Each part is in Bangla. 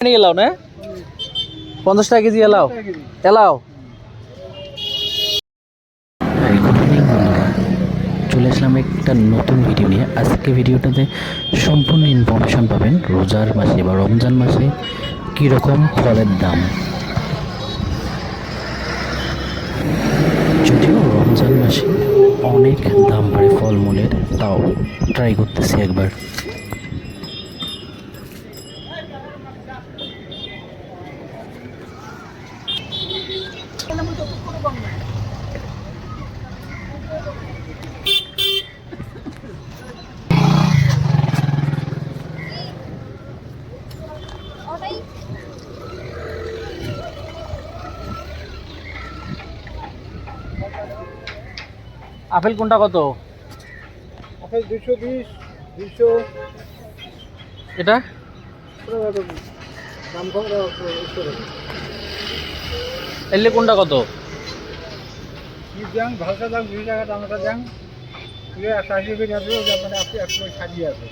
এলাও না 50 টাকা KG allow allow. Good evening বন্ধুরা, চলে আসলাম একটা নতুন ভিডিও নিয়ে। আজকে ভিডিওটাতে সম্পূর্ণ ইনফরমেশন পাবেন রোজার মাসে বা রমজান মাসে কীরকম ফলের দাম। যদিও রমজান মাসে অনেক দাম বাড়ে ফলমূলের, তাও ট্রাই করতেছি একবার। আপেল কোনটা কত? আপেল 220 200 এটা দাম কম এলে কোনটা কত? কি জাং ভাষা দাম 2 টাকা টমেটো জাং এগুলো 80 করে আছে, মানে আপনি একটু সাজিয়ে আছে,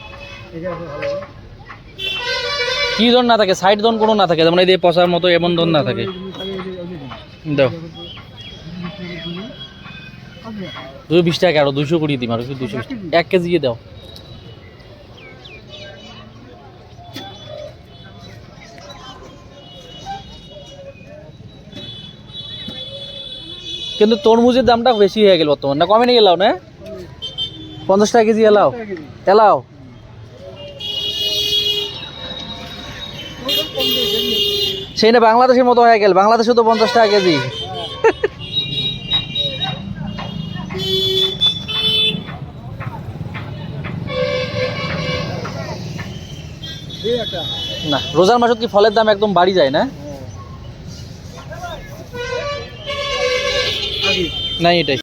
ঠিক আছে ভালো। কি ধন না থাকে, সাইড ধন কোনো না থাকে, যেমন এই যে পচার মতো এমন ধন না থাকে। দাও 220 টাকা, আরো 200 করিয়ে দিম, আরো 220 1 কেজি দাও। কিন্তু তরমুজের দামটা বেশি হয়ে গেল বর্তমান, না কমে নিয়ে গেলাও না 50 টাকা কেজি এলাও এলাও। সেই না বাংলাদেশের মতো হয়ে গেল, বাংলাদেশে তো 50 টাকা কেজি। না রোজার মাসে কি ফলের দাম একদম বাড়ি যায় না? না এটাই।